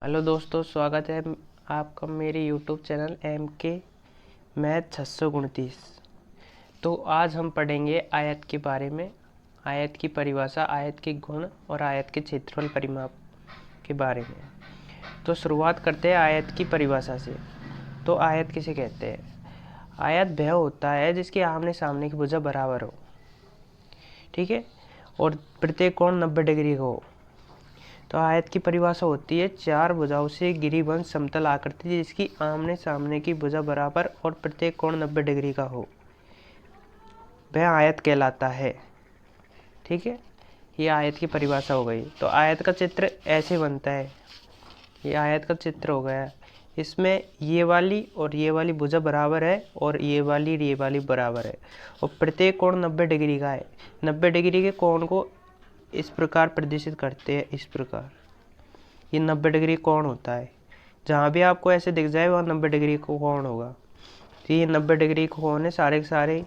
Hello दोस्तों, स्वागत है आपका मेरे यूट्यूब चैनल MK मैथ 629। तो आज हम पढ़ेंगे आयत के बारे में, आयत की परिभाषा, आयत के गुण और आयत के क्षेत्रफल परिमाप के बारे में। तो शुरुआत करते हैं आयत की परिभाषा से। तो आयत किसे कहते हैं? आयत वह होता है जिसके आमने सामने की भुजा बराबर हो, ठीक है, और प्रत्येक कोण 90 डिग्री का हो। तो आयत की परिभाषा होती है चार भुजाओं से घिरी बंद समतल आकृति जिसकी आमने सामने की भुजा बराबर और प्रत्येक कोण 90 डिग्री का हो, वह आयत कहलाता है। ठीक है, ये आयत की परिभाषा हो गई। तो आयत का चित्र ऐसे बनता है, ये आयत का चित्र हो गया। इसमें ये वाली और ये वाली भुजा बराबर है और ये वाली बराबर है और प्रत्येक कोण 90 डिग्री का है। 90 डिग्री के कोण को इस प्रकार प्रदर्शित करते हैं, इस प्रकार ये 90 डिग्री कोण होता है। जहाँ भी आपको ऐसे दिख जाए वहाँ 90 डिग्री को कोण होगा। तो ये 90 डिग्री कोण है सारे के सारे।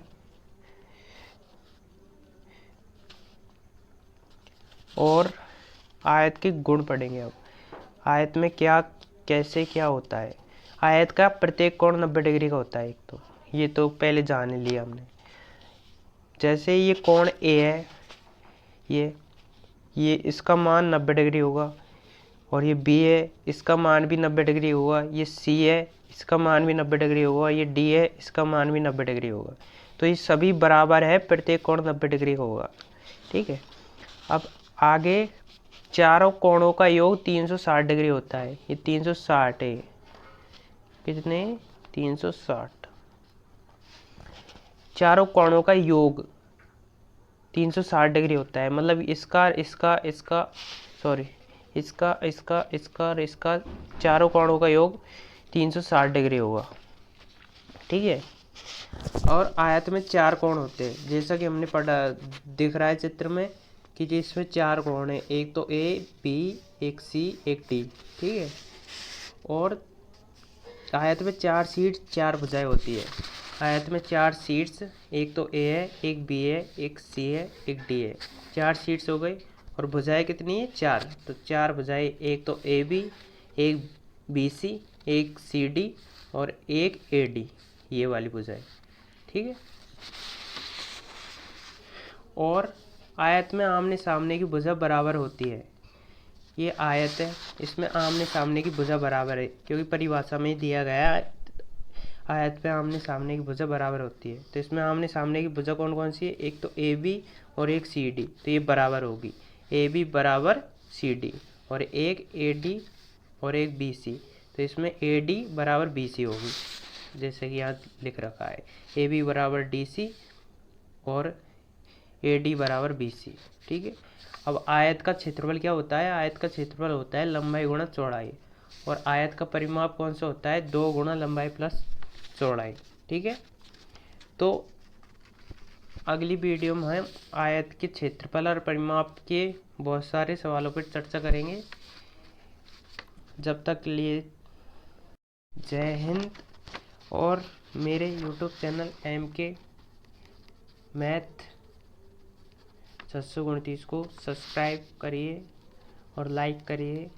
और आयत के गुण पढ़ेंगे अब। आयत में क्या कैसे क्या होता है। आयत का प्रत्येक कोण 90 डिग्री का होता है। एक तो ये तो पहले जान लिया हमने। जैसे ये कोण ए है, ये इसका मान 90 डिग्री होगा, और ये बी है, इसका मान भी 90 डिग्री होगा। ये सी है, इसका मान भी 90 डिग्री होगा। ये डी है, इसका मान भी 90 डिग्री होगा। तो ये सभी बराबर है, प्रत्येक कोण 90 डिग्री का होगा। ठीक है, अब आगे चारों कोणों का योग 360 डिग्री होता है। ये 360 है, कितने? 360। चारों कोणों का योग 360 डिग्री होता है, मतलब इसका इसका इसका सॉरी इसका इसका इसका और इसका चारों कोणों का योग 360 डिग्री होगा। ठीक है, और आयत में चार कोण होते हैं, जैसा कि हमने पढ़ा, दिख रहा है चित्र में कि जिसमें चार कोण है, एक तो ए बी, एक सी, एक डी। ठीक है, और आयत में चार सीट्स, चार भुजाएं होती है। आयत में चार सीट्स, एक तो ए है, एक बी है, एक सी है, एक डी है। चार सीट्स हो गई। और भुजाएं कितनी है? चार। तो चार भुजाएं, एक तो ए बी, एक बी सी, एक सी डी और एक ए डी, ये वाली भुजाएं। ठीक है, और आयत में आमने सामने की भुजा बराबर होती है। ये आयत है, इसमें आमने सामने की भुजा बराबर है, क्योंकि परिभाषा में दिया गया है आयत पे आमने सामने की भुजा बराबर होती है। तो इसमें आमने सामने की भुजा कौन कौन सी है? एक तो ए बी और एक सी डी। तो ये बराबर होगी, ए बी बराबर सी डी, और एक ए डी और एक बी सी। तो इसमें ए डी बराबर बी सी होगी, जैसे कि यहाँ लिख रखा है, ए बी बराबर डी सी और ए डी बराबर बी सी। ठीक है, अब आयत का क्षेत्रफल क्या होता है? आयत का क्षेत्रफल होता है लंबाई गुणा चौड़ाई, और आयत का परिमाप कौन सा होता है? 2 गुणा लंबाई प्लस चौड़ाई। ठीक है, तो अगली वीडियो में हम आयत के क्षेत्रफल और परिमाप के बहुत सारे सवालों पर चर्चा करेंगे। जब तक के लिए जय हिंद, और मेरे यूट्यूब चैनल MK मैथ 629 को सब्सक्राइब करिए और लाइक करिए।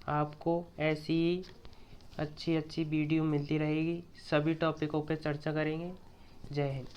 आपको ऐसी ही अच्छी वीडियो मिलती रहेगी, सभी टॉपिकों पर चर्चा करेंगे। जय हिंद।